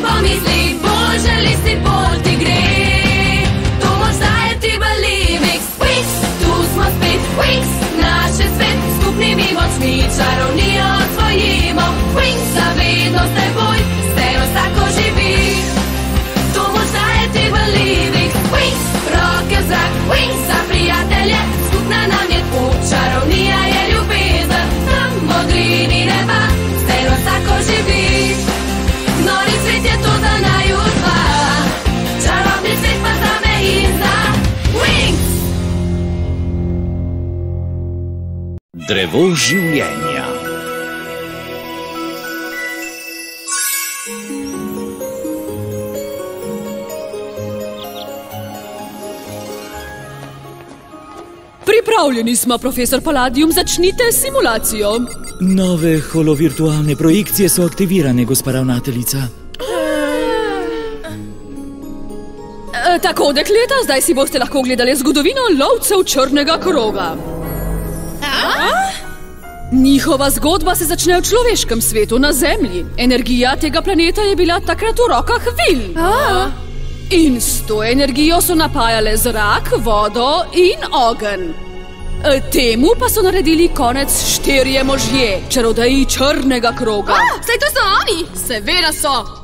pomisli, bolj želi si, bolj ti gre. To moč daje ti believe X. Wings, tu smo spet. Wings, naš je svet, skupnimi močmi čarovnijo osvojimo. Wings, zavedno s teboj, s tero vsako živi. To moč daje ti believe X. Wings, roke v zrak. Wings, za prijatelje, skupna nam je pot. Čarovnija je ljubezen, tam modrini neba, s tero vsako živi. Nori svet je to za naju dva, čarobni svet pa zame izda. Wings! Drevo življenja. Pripravljeni smo, profesor Palladium, začnite simulacijo. Nove holovirtualne projekcije so aktivirane, gospa ravnateljica. Tako, dekleta, zdaj si boste lahko gledali zgodovino lovcev črnega kroga. Njihova zgodba se začne v človeškem svetu, na Zemlji. Energija tega planeta je bila takrat v rokah vil. In s to energijo so napajale zrak, vodo in ogenj. Temu pa so naredili konec 4 možje, čarodeji črnega kroga. Saj to so oni! Seveda so!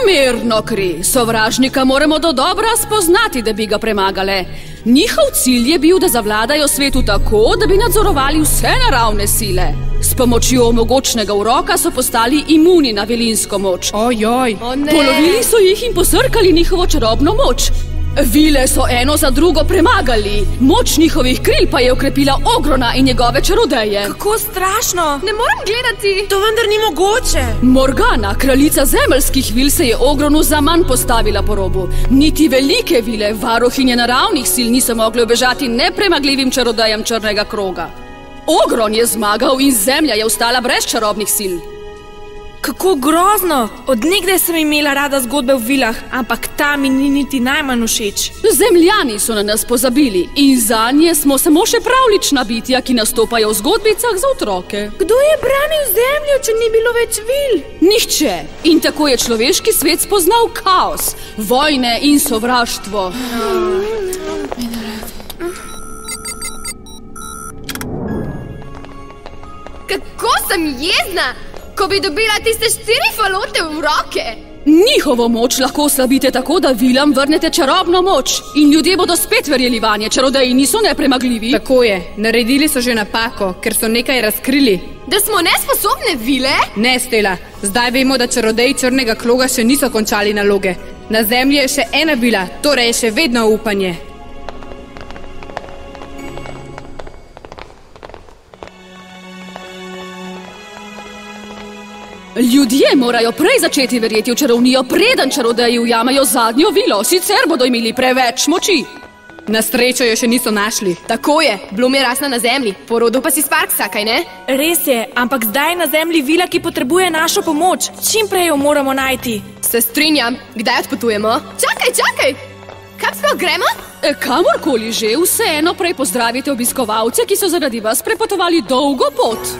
Mirno, kri, sovražnika moramo dodobra spoznati, da bi ga premagale. Njihov cilj je bil, da zavladajo svetu tako, da bi nadzorovali vse naravne sile. S pomočjo mogočnega uroka so postali imuni na vilinsko moč. Ojoj! Polovili so jih in posrkali njihovo čarobno moč. Vile so eno za drugo premagali. Moč njihovih kril pa je okrepila Ogrona in njegove čarodeje. Kako strašno! Ne morem gledati! To vendar ni mogoče! Morgana, kraljica zemeljskih vil, se je Ogronu zaman postavila po robu. Niti velike vile, varuhinje naravnih sil, niso mogle ubežati nepremagljivim čarodejem črnega kroga. Ogron je zmagal in zemlja je ostala brez čarobnih sil. Kako grozno! Od nekdaj sem imela rada zgodbe v vilah, ampak ta mi ni niti najmanj všeč. Zemljani so na nas pozabili in zanje smo samo še pravlična bitja, ki nastopajo v zgodbicah za otroke. Kdo je branil zemljo, če ni bilo več vil? Nihče. In tako je človeški svet spoznal kaos, vojne in sovraštvo. Kako sem jezna, ko bi dobila tiste 4 falote v roke! Njihovo moč lahko oslabite tako, da vilam vrnete čarobno moč in ljudje bodo spet verjeli vanje, čarodeji niso nepremagljivi. Tako je, naredili so že napako, ker so nekaj razkrili. Da smo nesposobne vile? Ne, Stela, zdaj vemo, da čarodeji črnega kroga še niso končali naloge. Na Zemlji je še ena vila, torej je še vedno upanje. Ljudje morajo prej začeti verjeti v čarovnijo, preden čarodeji ujamajo zadnjo vilo, sicer bodo imeli preveč moči. Na srečo jo še niso našli. Tako je, Bloom je rasla na Zemlji, porodil pa si Sparksa, kaj ne? Res je, ampak zdaj je na Zemlji vila, ki potrebuje našo pomoč. Čim prej jo moramo najti. Se strinjam, kdaj odpotujemo? Čakaj! Kam sploh gremo? Kamorkoli že, vseeno prej pozdravite obiskovalce, ki so zaradi vas prepotovali dolgo pot.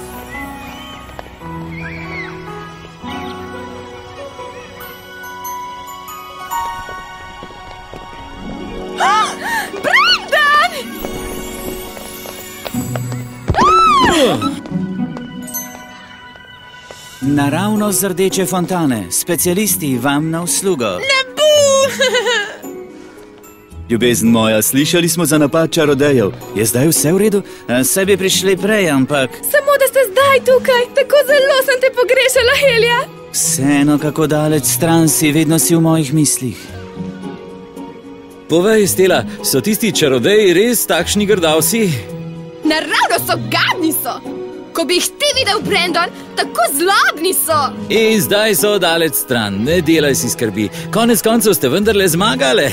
Brendan! Naravnost rdeče fontane, specialisti vam na uslugo. Ne bo! Ljubezen moja, slišali smo za napad čarodejev. Je zdaj vse v redu? Saj bi prišli prej, ampak... Samo da ste zdaj tukaj, tako zelo sem te pogrešala, Helja. Vseeno, kako daleč stran si, vedno si v mojih mislih. Povej, Stela, so tisti čarodeji res takšni grdavsi? Naravno so gadni so! Ko bi jih ti videl, Brandon, tako zlobni so! In zdaj so daleč stran, ne delaj si skrbi. Konec koncev ste vendarle zmagale.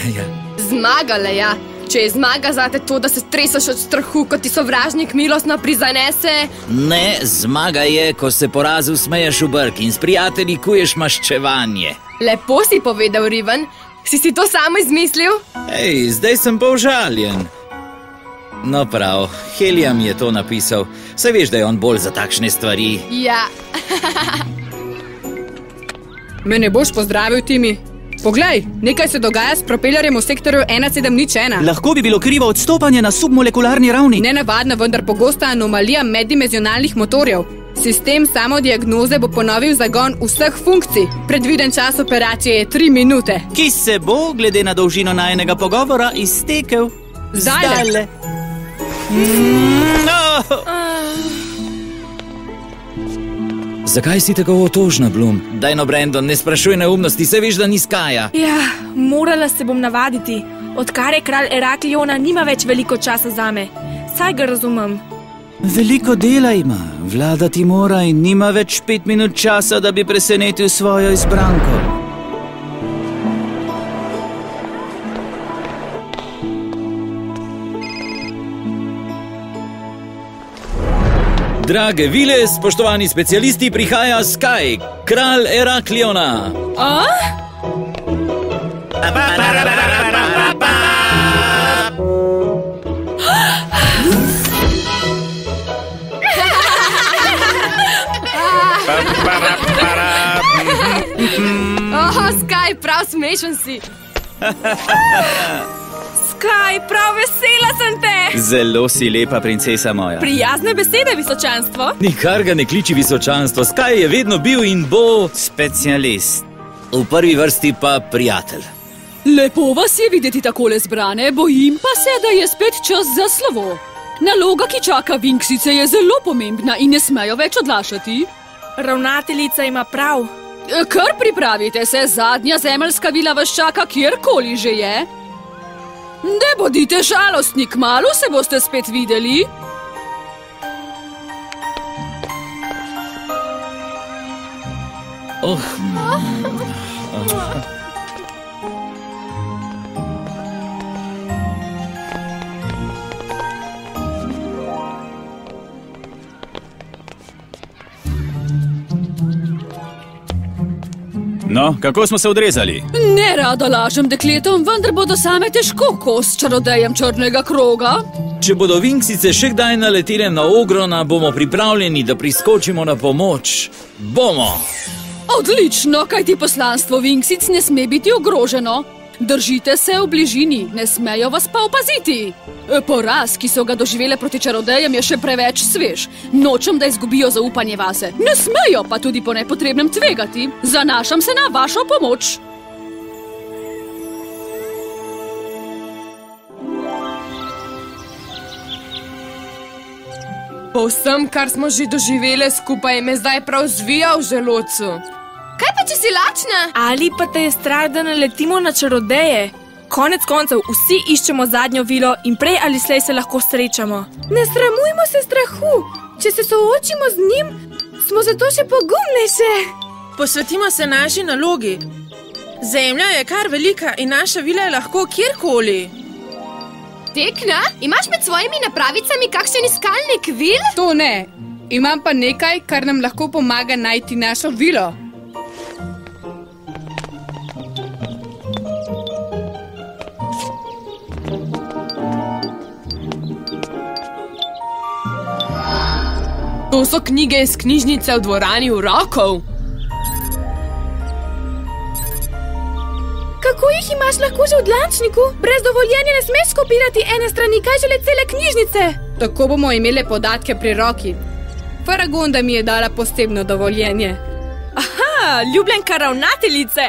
Zmagale, ja. Če je zmaga zate to, da se tresaš od strahu, ko ti sovražnik milostno prizanese... Ne, zmaga je, ko se porazu smeješ v brk in s prijatelji kuješ maščevanje. Lepo si povedal, Riven. Si to samo izmislil? Ej, zdaj sem pa užaljen. No prav, Helija mi je to napisal. Saj veš, da je on bolj za takšne stvari. Ja. Me ne boš pozdravil, Timi? Poglej, nekaj se dogaja s propellerjem v sektorju 1701. Lahko bi bilo krivo odstopanje na submolekularni ravni. Nenavadna, vendar pogosta anomalija meddimenzionalnih motorjev. Sistem samodiagnoze bo ponovil zagon vseh funkcij. Predviden čas operacije je 3 minute. Ki se bo, glede na dolžino najinega pogovora, iztekel. Zdajle. Zakaj si tako otožna, Bloom? Daj no, Brandon, ne sprašuj neumnosti, se veš, da ni Skaja. Ja, morala se bom navaditi. Odkar je kralj Erakliona, nima več veliko časa zame. Saj ga razumem. Veliko dela ima, vladati mora in nima več 5 minut časa, da bi presenetil svojo izbranko. Drage vile, spoštovani specialisti, prihaja Sky, kralj Erakliona. Sky, prav smešen si. Sky, prav vesela sem te! Zelo si lepa, princesa moja. Prijazne besede, visočanstvo. Nikar ga ne kliči visočanstvo, Sky je vedno bil in bo Specialist. v prvi vrsti pa prijatelj. Lepo vas je videti takole zbrane, bojim pa se, da je spet čas za slovo. Naloga, ki čaka Vinksice, je zelo pomembna in ne smejo več odlašati. Ravnateljica ima prav. Kar pripravite se, zadnja zemeljska vila vas čaka kjerkoli že je. Ne bodite žalostni, kmalu se boste spet videli. No, kako smo se odrezali? Ne rada lažem dekletom, vendar bodo same težko kos čarodejem črnega kroga. Če bodo Vinksice še kdaj naletele na Ogrona, bomo pripravljeni, da priskočimo na pomoč. Bomo! Odlično, kajti poslanstvo Vinksic ne sme biti ogroženo. Držite se v bližini, ne smejo vas pa opaziti. Poraz, ki so ga doživele proti čarodejem, je še preveč svež. Nočem, da izgubijo zaupanje vase. Ne smejo pa tudi po nepotrebnem tvegati. Zanašam se na vašo pomoč. Po vsem, kar smo že doživele skupaj, me zdaj prav zvija v želodcu. Kaj pa, če si lačna? Ali pa te je strah, da naletimo na čarodeje? Konec koncev, vsi iščemo zadnjo vilo in prej ali slej se lahko srečamo. Ne sramujmo se strahu. Če se soočimo z njim, smo zato še pogumnejše. Posvetimo se naši nalogi. Zemlja je kar velika in naša vila je lahko kjerkoli. Tekna, imaš med svojimi napravicami kakšen iskalnik vil? To ne. Imam pa nekaj, kar nam lahko pomaga najti našo vilo. To so knjige iz knjižnice v dvorani urokov. Kako jih imaš lahko že v dlančniku? Brez dovoljenja ne smeš kopirati ene strani, kaj šele cele knjižnice. Tako bomo imeli podatke pri roki. Faragunda mi je dala posebno dovoljenje. Aha, ljubljenka ravnateljice.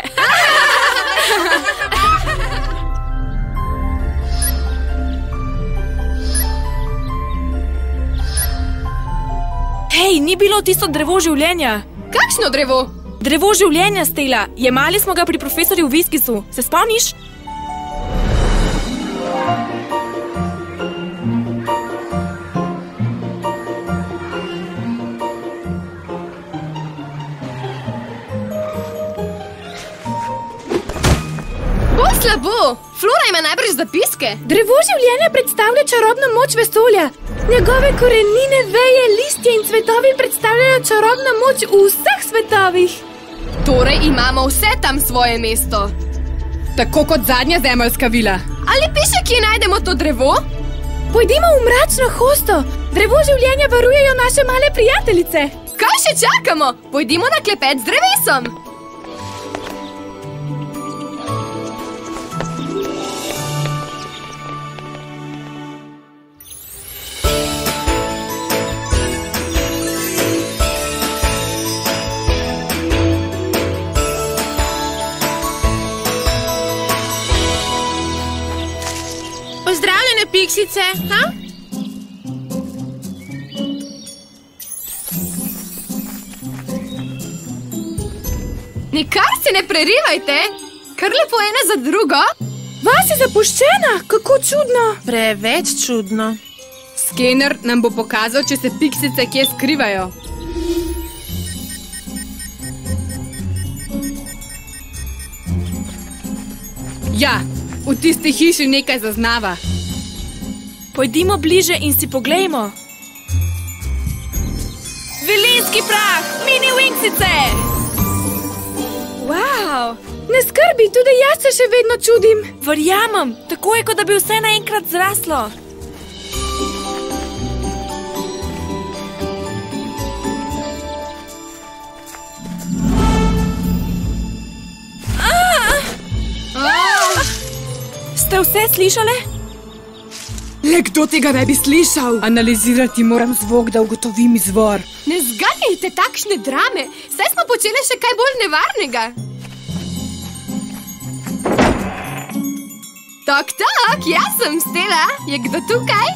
Hej, ni bilo tisto drevo življenja. Kakšno drevo? Drevo življenja, Stella. Jemali smo ga pri profesorju Viskisu. Se spomniš? Bo slabo. Flora ima najbrž zapiske. Drevo življenja predstavlja čarobno moč vesolja. Njegove korenine, veje, listje in cvetovi predstavljajo čarobno moč v vseh svetovih. Torej imamo vse tam svoje mesto. Tako kot zadnja zemeljska vila. Ali piše, kje najdemo to drevo? Pojdimo v mračno hosto. Drevo življenja varujejo naše male prijateljice. Kaj še čakamo? Pojdimo na klepet z drevesom. piksice, ha? Nikar se ne prerivajte, kar lepo ena za drugo. Vas je zapuščena, kako čudno. Preveč čudno. Skener nam bo pokazal, če se piksice kje skrivajo. Ja, v tisti hiši nekaj zaznava. Pojdimo bliže in si poglejmo. Vilinski prah, mini wingsice! Wow! Ne skrbi, tudi jaz se še vedno čudim. Verjamem, tako je, kot da bi vse naenkrat zraslo. Ste vse slišale? Le kdo tega ne bi slišal? Analizirati moram zvok, da ugotovim izvor. Ne zganjajte takšne drame, saj smo počeli še kaj bolj nevarnega. Tak, jaz sem Stela. Je kdo tukaj?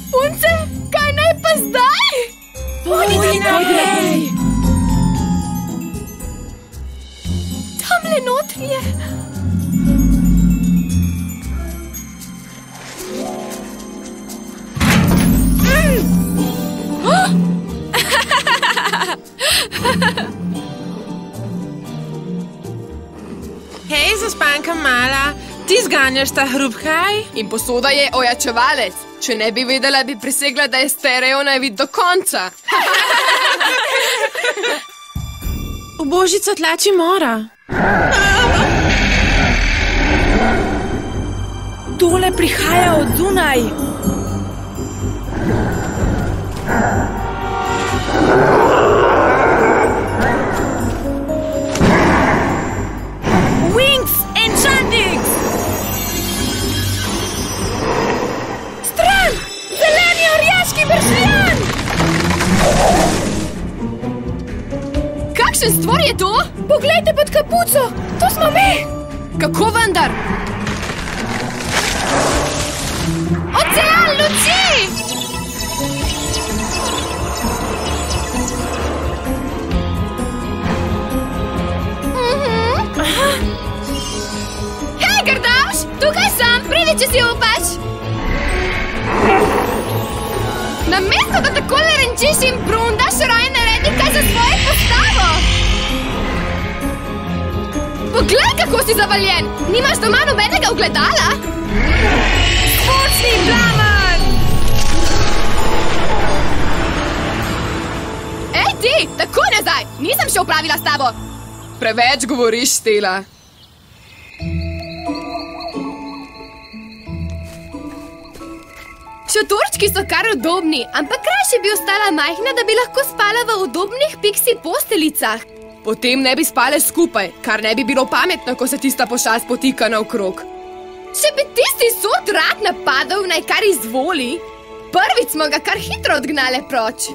Punce, kaj naj pa zdaj? Pojdite naprej! Tamle notri je. Hej, zaspanka mala, ti zganjaš ta hrup, kaj? In posoda je ojačevalec. Če ne bi vedela, bi prisegla, da je stereo najvid do konca. V božico tlači mora. Tole prihaja od zunaj. Wings Enchantix! Stran! Zeleni orjaški bršljan! Kakšen stvor je to? Poglejte pod kapuco, to smo mi! Kako vendar? Ocean luči! Hej, Grdavš! Tukaj sem, pridi, če si upaš! Namesto, da takole renčiš in brundaš, raje naredi kaj za svojo postavo! Poglej, kako si zavaljen! Nimaš doma nobenega ogledala? Spočni plamen! Ej, ti! Takoj nazaj! Nisem še opravila s tabo! Preveč govoriš, Stela. Šotorčki so kar udobni, ampak krajše bi ostala majhna, da bi lahko spala v udobnih piksi posteljicah. Potem ne bi spale skupaj, kar ne bi bilo pametno, ko se tista pošast potika naokrog. Če bi tisti sod rad napadal, naj kar izvoli. Prvič smo ga kar hitro odgnale proč.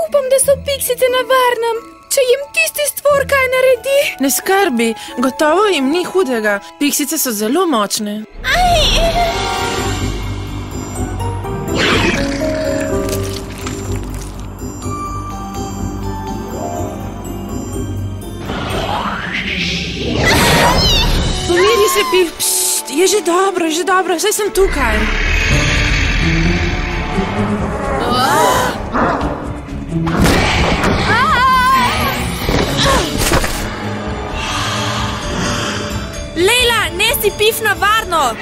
Upam, da so piksice na varnem. Če jim tisti stvor kaj naredi. Ne skrbi, gotovo jim ni hudega. Piksice so zelo močne. Pomiri se, Pif. Pšt, je že dobro, saj sem tukaj. Lejla, nesi Pif na varno!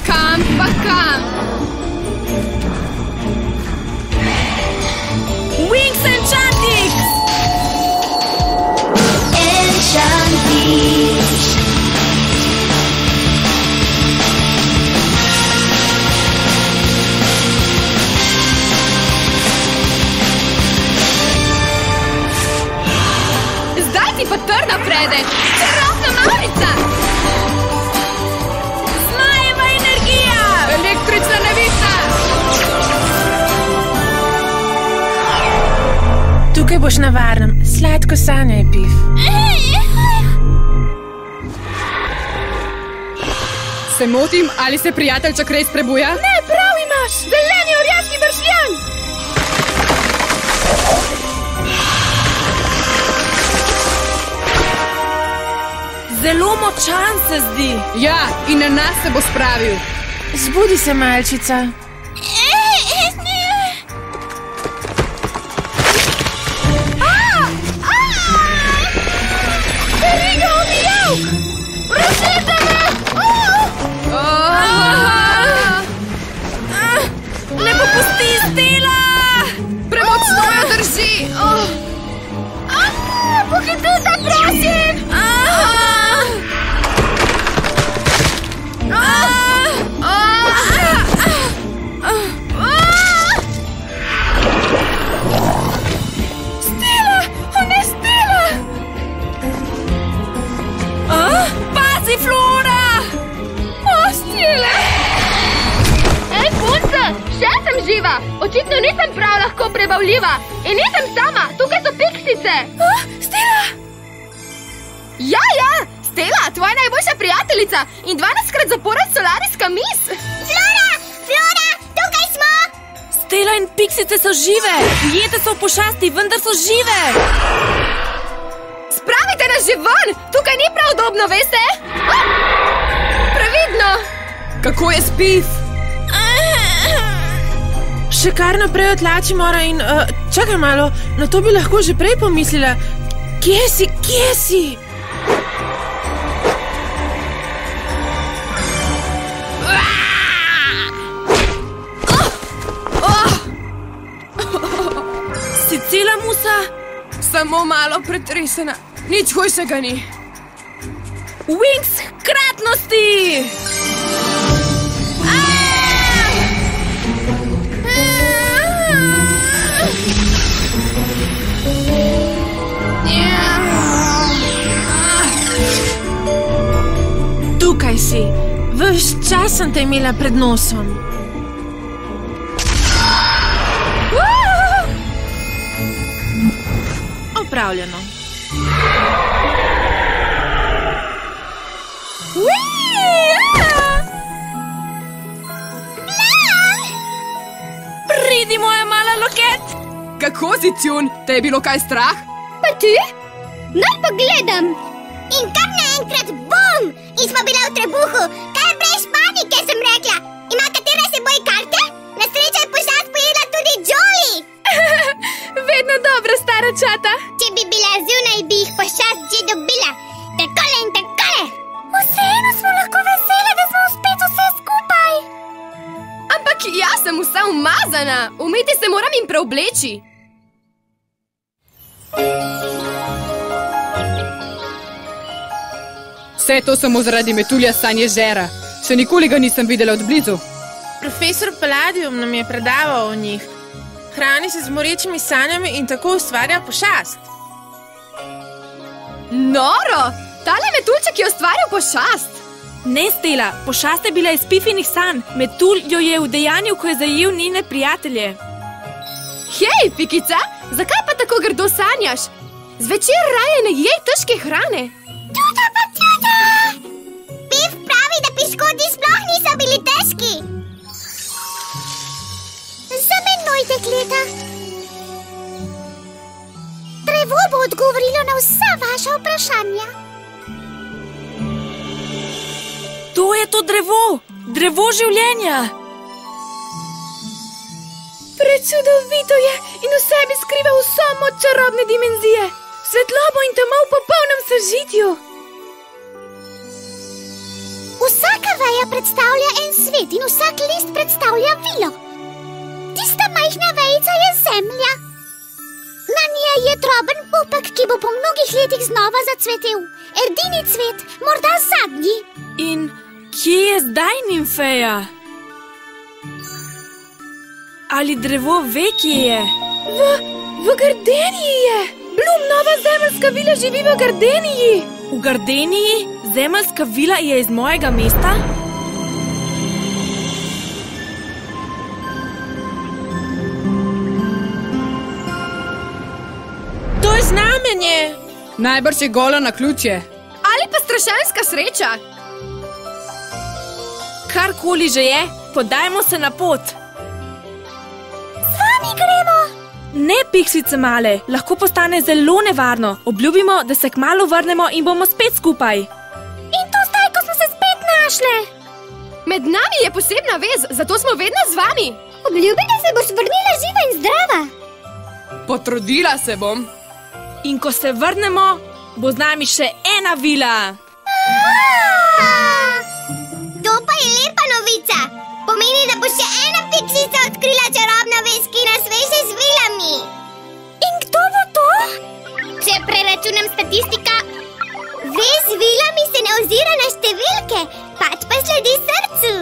Kam pa kam? Wings Enchantix! Zdaj ti pa trna prede! Čarobna mavrica! Zmajeva energija! Električna nevica! Tukaj boš na varnem. Sladko sanjaj, Pif. Se motim, ali se prijateljček res prebuja? Ne, prav imaš! Zeleni orjaški bršljan! Zelo močan se zdi. Ja, in na nas se bo spravil. Zbudi se, malčica. Veriga omijavk! Prosite me! Ne popusti, Stela! Premočno jo drži! Pohitite, prosim! Stela! Ona je Stela! Pazi, Flora! Stela! Ej, punca, še sem živa! Očitno nisem prav lahko prebavljiva! In nisem sama, tukaj so piksice! Stela! Ja! Stela, tvoja najboljša prijateljica in 12-krat zapored solarijska mis! Flora, tukaj smo! Stela in piksice so žive! Jete so v pošasti, vendar so žive! Spravite nas že ven! Tukaj ni prav udobno, veste? Previdno! Kako je Spiff? Še kar naprej otlači mora in... čakaj malo, na to bi lahko že prej pomislila. Kje si? Si cela, Musa? Samo malo pretresena. Nič hujšega ni. Wings hkratnosti! Tukaj si. Ves čas sem te imela pred nosom. Opravljeno. Pridi, moja mala loket! Kako si, Tjun? Te je bilo kaj strah? Pa ti? Naj pogledam. In kar naenkrat bum! In smo bila v trebuhu. Kar brez panike, sem rekla. Ima katera seboj karte? Na srečo je pošast pojela tudi Jolie. Vedno dobra, stara čata. Če bi bila zunaj, bi jih pošast že dobila. Takole in takole. Vseeno smo lahko vesele, da smo spet vse skupaj. Ampak jaz sem vsa umazana. Umiti se moram in preobleči. Vse to samo zaradi metulja San ježera. Še nikoli ga nisem videla od blizu. Profesor Palladium nam je predaval o njih. Hrani se z morečimi sanjami in tako ustvarja pošast. Noro! Tale metuljček je ustvaril pošast. Ne, Stela, pošast je bila iz Piffinih sanj. Metulj jo je udejanil, ko je zajel njene prijatelje. Hej, Pikica, zakaj pa tako grdo sanjaš? Zvečer raje ne jej težke hrane. Tuta pa tuta! Piff pravi, da piškoti sploh niso bili težki. Za menoj, dekleta. Drevo bo odgovorilo na vsa vaša vprašanja. To je to drevo! Drevo življenja! Prečudovito je in v sebi skriva vso moč čarobne dimenzije. Svetlobo in temo v popolnem sožitju. Vsaka veja predstavlja en svet in vsak list predstavlja vilo. Tista majhna vejica je zemlja. Na njej je droben pupek, ki bo po mnogih letih znova zacvetel. Edini cvet, morda zadnji. In kje je zdaj nimfeja? Ali drevo ve, kje je? V Gardeniji je. Blum, nova zemeljska vila živi v Gardeniji. V Gardeniji? Zemeljska vila je iz mojega mesta? To je znamenje! Najbrž je golo naključje. Ali pa strašanska sreča. Karkoli že je, podajmo se na pot. Z vami gremo. Ne, piksice male, lahko postane zelo nevarno. Obljubimo, da se kmalu vrnemo in bomo spet skupaj. In to zdaj, ko smo se spet našle. Med nami je posebna vez, zato smo vedno z vami. Obljubi, da se boš vrnila živa in zdrava. Potrudila se bom. In ko se vrnemo, bo z nami še ena vila. To pa je lepa novica. Pomeni, da bo še ena piksica odkrila čarobno vez, ki nas veže z vilami. In kdo bo to? Če preračunam statistika, vez z vilami se ne ozira na številke, pač pa sledi srcu.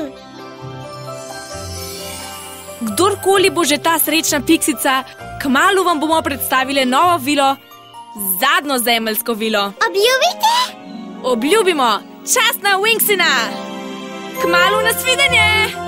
Kdorkoli bo že ta srečna piksica, kmalu vam bomo predstavili novo vilo, zadnjo zemeljsko vilo. Obljubite? Obljubimo! Čas na Wingsina! Kmalu nasvidenje!